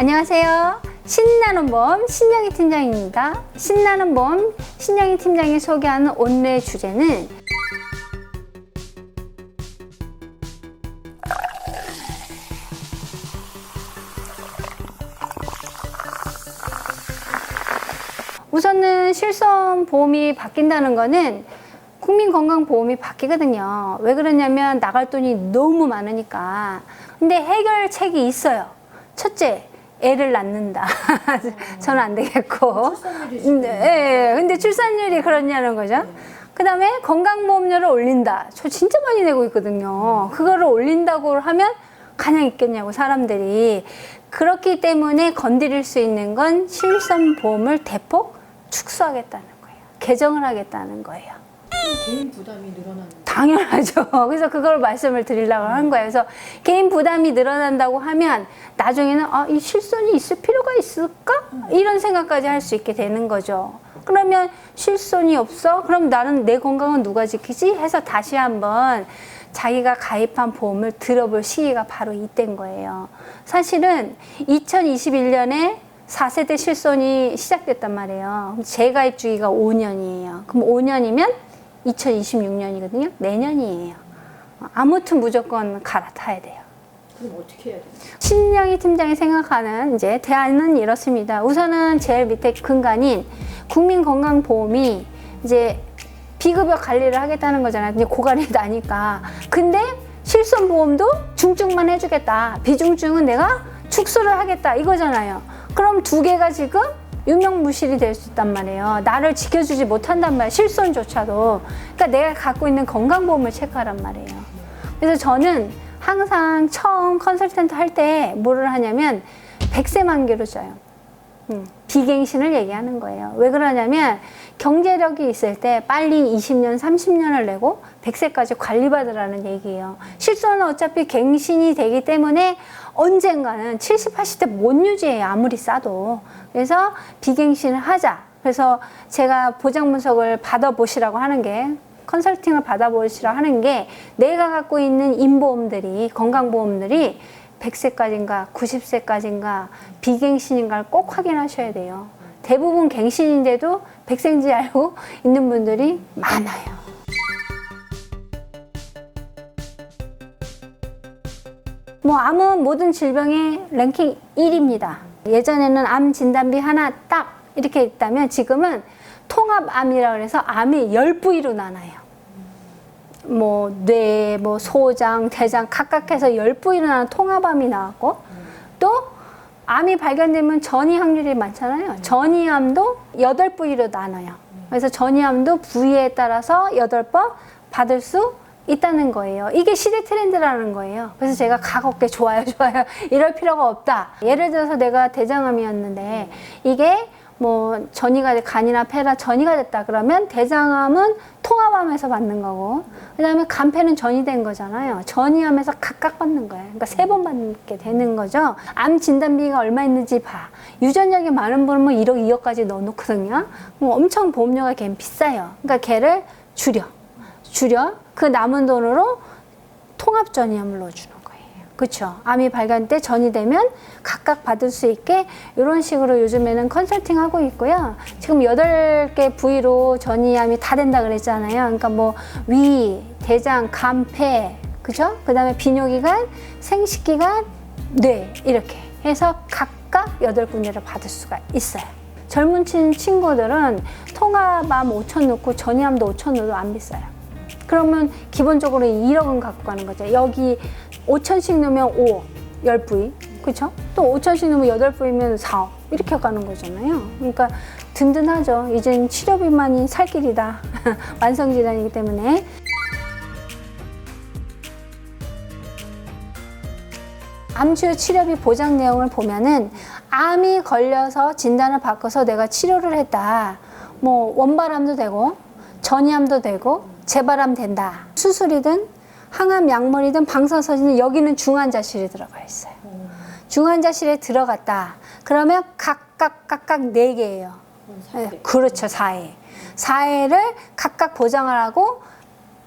안녕하세요. 신나는 보험 신영희 팀장입니다. 신나는 보험 신영희 팀장이 소개하는 오늘의 주제는 우선은 실손보험이 바뀐다는 거는 국민건강보험이 바뀌거든요. 왜 그러냐면 나갈 돈이 너무 많으니까. 근데 해결책이 있어요. 첫째, 애를 낳는다. 저는 안 되겠고. 근데 출산율이 그렇냐는 거죠. 그 다음에 건강보험료를 올린다. 저 진짜 많이 내고 있거든요. 그거를 올린다고 하면 가냥 있겠냐고, 사람들이. 그렇기 때문에 건드릴 수 있는 건 실손보험을 대폭 축소하겠다는 거예요. 개정을 하겠다는 거예요. 개인 부담이 늘어나는 당연하죠. 그래서 그걸 말씀을 드리려고 한 거예요. 그래서 개인 부담이 늘어난다고 하면 나중에는 이 실손이 있을 필요가 있을까? 이런 생각까지 할 수 있게 되는 거죠. 그러면 실손이 없어? 그럼 나는 내 건강은 누가 지키지? 해서 다시 한번 자기가 가입한 보험을 들어볼 시기가 바로 이때인 거예요. 사실은 2021년에 4세대 실손이 시작됐단 말이에요. 재가입 주기가 5년이에요. 그럼 5년이면 2026년이거든요. 내년이에요. 아무튼 무조건 갈아타야 돼요. 그럼 어떻게 해야 돼요? 신영희 팀장이 생각하는 이제 대안은 이렇습니다. 우선은 제일 밑에 근간인 국민건강보험이 이제 비급여 관리를 하겠다는 거잖아요. 이제 고갈이 나니까. 근데 실손보험도 중증만 해주겠다. 비중증은 내가 축소를 하겠다. 이거잖아요. 그럼 두 개가 지금 유명무실이 될 수 있단 말이에요. 나를 지켜주지 못한단 말이에요. 실손조차도. 그러니까 내가 갖고 있는 건강보험을 체크하란 말이에요. 그래서 저는 항상 처음 컨설턴트 할 때 뭐를 하냐면 100세 만기로 줘요. 비갱신을 얘기하는 거예요. 왜 그러냐면 경제력이 있을 때 빨리 20년, 30년을 내고 100세까지 관리받으라는 얘기예요. 실손은 어차피 갱신이 되기 때문에 언젠가는 70, 80대 못 유지해요. 아무리 싸도. 그래서 비갱신을 하자. 그래서 제가 보장 분석을 받아보시라고 하는 게, 컨설팅을 받아보시라고 하는 게, 내가 갖고 있는 인보험들이, 건강보험들이 100세까지인가 90세까지인가 비갱신인가를 꼭 확인하셔야 돼요. 대부분 갱신인데도 100세인지 알고 있는 분들이 많아요. 암은 모든 질병의 랭킹 1위입니다. 예전에는 암 진단비 하나 딱 이렇게 있다면 지금은 통합암이라 그래서 암이 10부위로 나눠요. 뇌, 소장, 대장 각각 해서 10부위로 나눈 통합암이 나왔고, 또 암이 발견되면 전이 확률이 많잖아요. 전이암도 8부위로 나눠요. 그래서 전이암도 부위에 따라서 8번 받을 수 있다는 거예요. 이게 시대 트렌드라는 거예요. 그래서 제가 가볍게 좋아요 이럴 필요가 없다. 예를 들어서 내가 대장암이었는데 이게 전이가 간이나 폐라 전이가 됐다 그러면 대장암은 통합암에서 받는 거고, 그 다음에 간폐는 전이 된 거잖아요. 전이암에서 각각 받는 거예요. 그러니까 3번 받게 되는 거죠. 암 진단비가 얼마 있는지 봐. 유전력이 많은 분은 1억, 2억까지 넣어놓거든요. 엄청 보험료가 걔는 비싸요. 그러니까 걔를 줄여. 그 남은 돈으로 통합 전이암을 넣어주는 거예요. 그렇죠? 암이 발견 때 전이 되면 각각 받을 수 있게 이런 식으로 요즘에는 컨설팅 하고 있고요. 지금 8개 부위로 전이암이 다 된다 그랬잖아요. 그러니까 위, 대장, 간, 폐, 그죠? 그 다음에 비뇨기관, 생식기관, 뇌 이렇게 해서 각각 8군데를 받을 수가 있어요. 젊은 친구들은 통합암 5천 넣고 전이암도 5천 넣어도 안 비싸요. 그러면 기본적으로 1억은 갖고 가는 거죠. 여기 5천씩 넣으면 5억, 10부위. 그쵸? 또 5천씩 넣으면 8부위면 4억. 이렇게 가는 거잖아요. 그러니까 든든하죠. 이젠 치료비만이 살 길이다. 만성질환이기 때문에. 암치료 치료비 보장 내용을 보면은 암이 걸려서 진단을 받고서 내가 치료를 했다. 원발암도 되고, 전이암도 되고, 재발암 된다. 수술이든 항암 약물이든 방사선이든 여기는 중환자실에 들어가 있어요. 중환자실에 들어갔다. 그러면 각각 4개예요. 네, 그렇죠. 4회. 4회를 각각 보장을 하고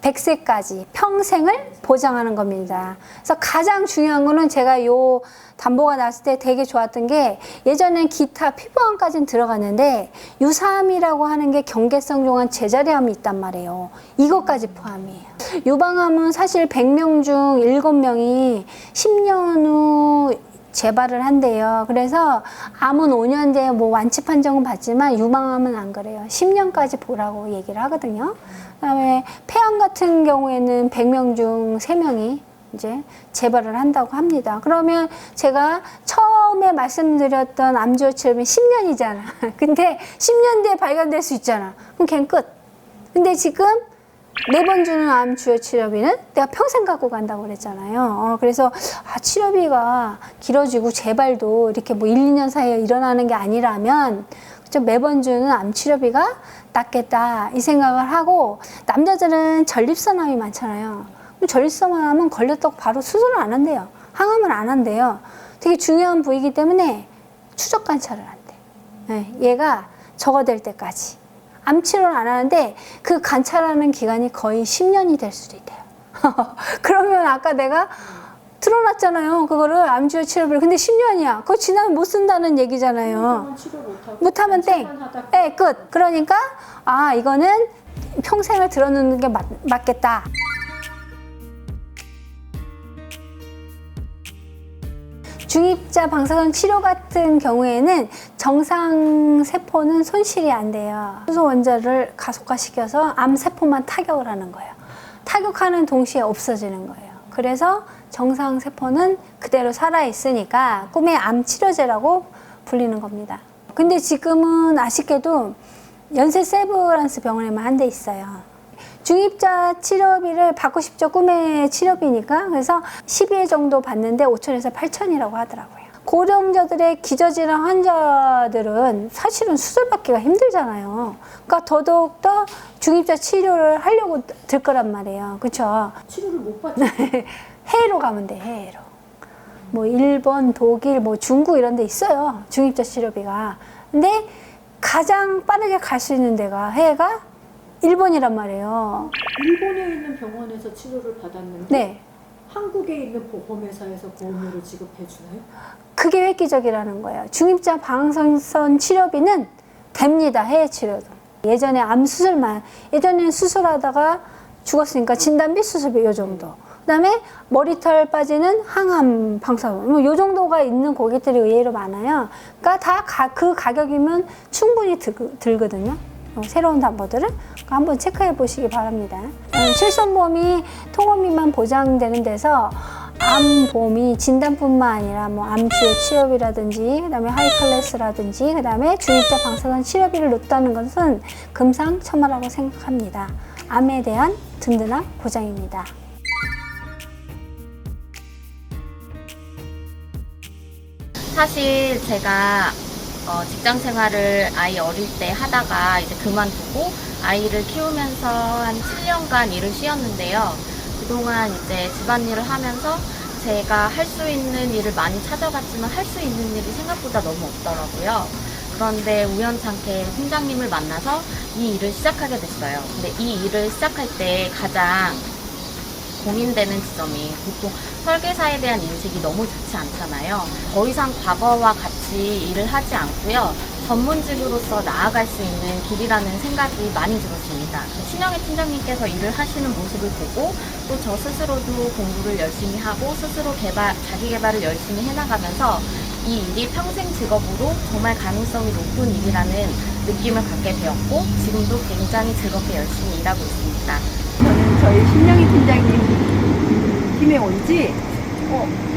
100세까지 평생을 보장하는 겁니다. 그래서 가장 중요한 거는 제가 요 담보가 나왔을 때 되게 좋았던 게 예전엔 기타 피부암까지는 들어갔는데 유사암이라고 하는 게 경계성 종한 제자리암이 있단 말이에요. 이것까지 포함이에요. 유방암은 사실 100명 중 7명이 10년 후 재발을 한대요. 그래서 암은 5년 뒤에 뭐 완치 판정은 받지만 유방암은 안 그래요. 10년까지 보라고 얘기를 하거든요. 그다음에 폐암 같은 경우에는 100명 중 3명이 이제 재발을 한다고 합니다. 그러면 제가 처음에 말씀드렸던 암주어 치료비 10년이잖아. 근데 10년 뒤에 발견될 수 있잖아. 그럼 걔는 끝. 근데 지금 매번 주는 암 주요 치료비는 내가 평생 갖고 간다고 그랬잖아요. 그래서 치료비가 길어지고 재발도 이렇게 뭐 1, 2년 사이에 일어나는 게 아니라면 좀 매번 주는 암 치료비가 낫겠다 이 생각을 하고, 남자들은 전립선암이 많잖아요. 그럼 전립선암은 걸렸다고 바로 수술을 안 한대요. 항암을 안 한대요. 되게 중요한 부위이기 때문에 추적 관찰을 한대. 네, 얘가 저거될 때까지. 암 치료를 안 하는데 그 관찰하는 기간이 거의 10년이 될 수도 있대요. 그러면 아까 내가 틀어놨잖아요. 그거를 암주요 치료비를. 근데 10년이야. 그거 지나면 못 쓴다는 얘기잖아요. 치료 못하고 못하면 땡. 네, 끝. 그러니까 이거는 평생을 들어놓는 게 맞겠다. 중입자 방사선 치료 같은 경우에는 정상 세포는 손실이 안 돼요. 수소 원자를 가속화시켜서 암 세포만 타격을 하는 거예요. 타격하는 동시에 없어지는 거예요. 그래서 정상 세포는 그대로 살아 있으니까 꿈의 암 치료제라고 불리는 겁니다. 근데 지금은 아쉽게도 연세 세브란스 병원에만 한 대 있어요. 중입자 치료비를 받고 싶죠. 꿈의 치료비니까. 그래서 12회 정도 받는데 5천에서 8천이라고 하더라고요. 고령자들의 기저질환 환자들은 사실은 수술 받기가 힘들잖아요. 그러니까 더더욱더 중입자 치료를 하려고 들 거란 말이에요. 그렇죠? 치료를 못 받죠. 해외로 가면 돼. 해외로. 뭐 일본, 독일, 뭐 중국 이런 데 있어요. 중입자 치료비가. 근데 가장 빠르게 갈 수 있는 데가 해외가 일본이란 말이에요. 일본에 있는 병원에서 치료를 받았는데 네. 한국에 있는 보험회사에서 보험료를 지급해 주나요? 그게 획기적이라는 거예요. 중입자 방사선 치료비는 됩니다. 해외 치료도. 예전에 암 수술만, 예전에는 수술하다가 죽었으니까 진단비 수술비 요 정도. 그다음에 머리털 빠지는 항암 방사선 뭐 요 정도가 있는 고객들이 의외로 많아요. 그러니까 다 그 가격이면 충분히 들거든요. 새로운 담보들은 한번 체크해 보시기 바랍니다. 실손보험이 통원비만 보장되는 데서 암보험이 진단뿐만 아니라 뭐 암주요 치료비라든지 그다음에 하이클래스라든지 그다음에 중입자 방사선 치료비를 놓다는 것은 금상첨화라고 생각합니다. 암에 대한 든든한 보장입니다. 사실 제가 직장 생활을 아이 어릴 때 하다가 이제 그만두고 아이를 키우면서 한 7년간 일을 쉬었는데요. 그동안 이제 집안일을 하면서 제가 할 수 있는 일을 많이 찾아봤지만 할 수 있는 일이 생각보다 너무 없더라고요. 그런데 우연찮게 팀장님을 만나서 이 일을 시작하게 됐어요. 근데 이 일을 시작할 때 가장 고민되는 지점이 보통 설계사에 대한 인식이 너무 좋지 않잖아요. 더 이상 과거와 같이 일을 하지 않고요. 전문직으로서 나아갈 수 있는 길이라는 생각이 많이 들었습니다. 신영애 팀장님께서 일을 하시는 모습을 보고 또 저 스스로도 공부를 열심히 하고 스스로 자기 개발을 열심히 해나가면서 이 일이 평생 직업으로 정말 가능성이 높은 일이라는 느낌을 갖게 되었고 지금도 굉장히 즐겁게 열심히 일하고 있습니다. 저는 저희 신영희 팀장님 팀에 온 지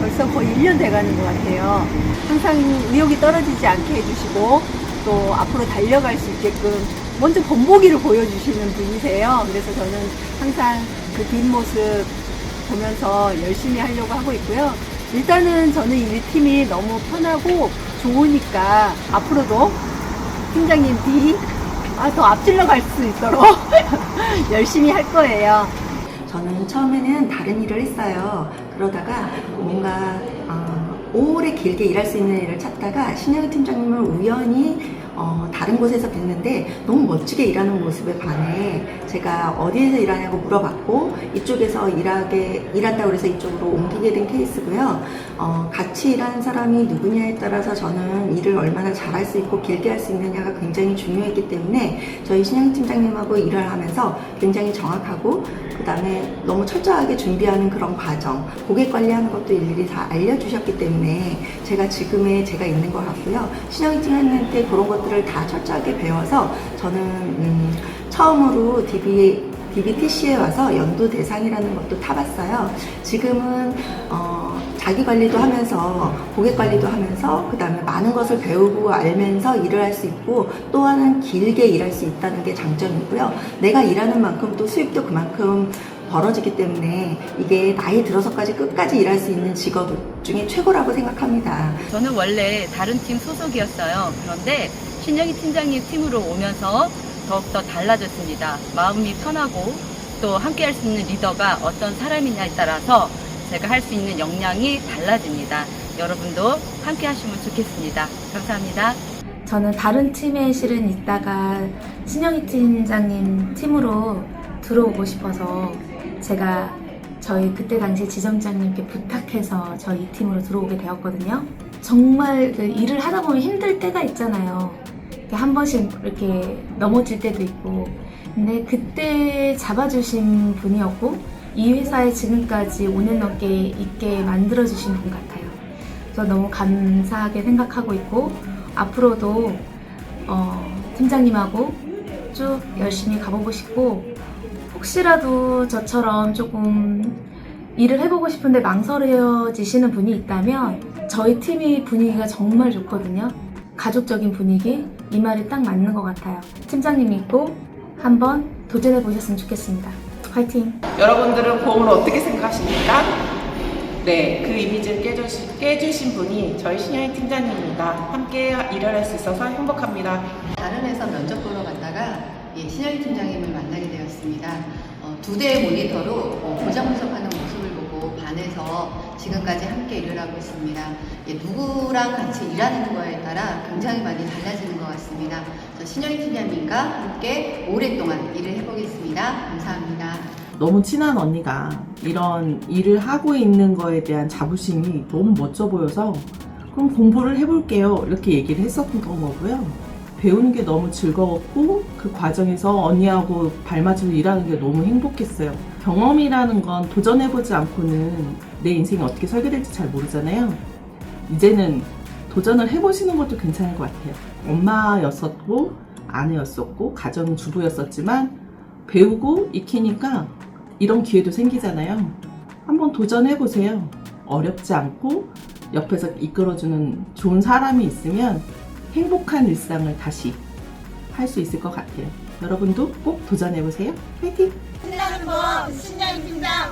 벌써 거의 1년 돼가는 것 같아요. 항상 의욕이 떨어지지 않게 해주시고 또 앞으로 달려갈 수 있게끔 먼저 본보기를 보여주시는 분이세요. 그래서 저는 항상 그 뒷모습 보면서 열심히 하려고 하고 있고요. 일단은 저는 이 팀이 너무 편하고 좋으니까 앞으로도 팀장님 뒤 더 앞질러 갈 수 있도록 열심히 할 거예요. 저는 처음에는 다른 일을 했어요. 그러다가 뭔가 오래 길게 일할 수 있는 일을 찾다가 신영희 팀장님을 우연히 다른 곳에서 뵀는데 너무 멋지게 일하는 모습에 반해 제가 어디에서 일하냐고 물어봤고 이쪽에서 일한다고 해서 이쪽으로 옮기게 된 케이스고요. 같이 일하는 사람이 누구냐에 따라서 저는 일을 얼마나 잘할 수 있고 길게 할 수 있느냐가 굉장히 중요했기 때문에 저희 신영 팀장님하고 일을 하면서 굉장히 정확하고 그 다음에 너무 철저하게 준비하는 그런 과정, 고객 관리하는 것도 일일이 다 알려주셨기 때문에 제가 있는 것 같고요. 신영 팀장님한테 그런 것들을 다 철저하게 배워서 저는 처음으로 DBTC에 와서 연도 대상이라는 것도 타봤어요. 지금은 자기 관리도 하면서 고객 관리도 하면서 그 다음에 많은 것을 배우고 알면서 일을 할 수 있고 또한 길게 일할 수 있다는 게 장점이고요. 내가 일하는 만큼 또 수입도 그만큼 벌어지기 때문에 이게 나이 들어서까지 끝까지 일할 수 있는 직업 중에 최고라고 생각합니다. 저는 원래 다른 팀 소속이었어요. 그런데 신영희 팀장님 팀으로 오면서 더욱더 달라졌습니다. 마음이 편하고 또 함께 할 수 있는 리더가 어떤 사람이냐에 따라서 제가 할 수 있는 역량이 달라집니다. 여러분도 함께 하시면 좋겠습니다. 감사합니다. 저는 다른 팀에 실은 있다가 신영희 팀장님 팀으로 들어오고 싶어서 제가 저희 그때 당시 지점장님께 부탁해서 저희 팀으로 들어오게 되었거든요. 정말 그 일을 하다 보면 힘들 때가 있잖아요. 한 번씩 이렇게 넘어질 때도 있고. 근데 그때 잡아주신 분이었고 이 회사에 지금까지 5년 넘게 있게 만들어주신 분 같아요. 그래서 너무 감사하게 생각하고 있고 앞으로도 팀장님하고 쭉 열심히 가보고 싶고 혹시라도 저처럼 조금 일을 해보고 싶은데 망설여지시는 분이 있다면 저희 팀의 분위기가 정말 좋거든요. 가족적인 분위기, 이 말이 딱 맞는 것 같아요. 팀장님 믿고 한번 도전해 보셨으면 좋겠습니다. 화이팅! 여러분들은 보험을 어떻게 생각하십니까? 네, 그 이미지를 깨주신 분이 저희 신영희 팀장님입니다. 함께 일을 할 수 있어서 행복합니다. 다른 회사 면접 보러 갔다가 신영희 팀장님을 만나게 되었습니다. 2대의 모니터로 보장 분석하는 모습을 보고 반해서 지금까지 함께 일을 하고 있습니다. 누구랑 같이 일하는 거에 따라 굉장히 많이 달라지는 것 같습니다. 저 신영희 팀장님과 함께 오랫동안 일을 해보겠습니다. 감사합니다. 너무 친한 언니가 이런 일을 하고 있는 거에 대한 자부심이 너무 멋져 보여서 그럼 공부를 해볼게요 이렇게 얘기를 했었던 거고요. 배우는 게 너무 즐거웠고 그 과정에서 언니하고 발맞춰서 일하는 게 너무 행복했어요. 경험이라는 건 도전해보지 않고는 내 인생이 어떻게 설계될지 잘 모르잖아요. 이제는 도전을 해보시는 것도 괜찮을 것 같아요. 엄마였었고 아내였었고 가정주부였었지만 배우고 익히니까 이런 기회도 생기잖아요. 한번 도전해보세요. 어렵지 않고 옆에서 이끌어주는 좋은 사람이 있으면 행복한 일상을 다시 할 수 있을 것 같아요. 여러분도 꼭 도전해보세요. 화이팅! 신나는 법 신영희 팀장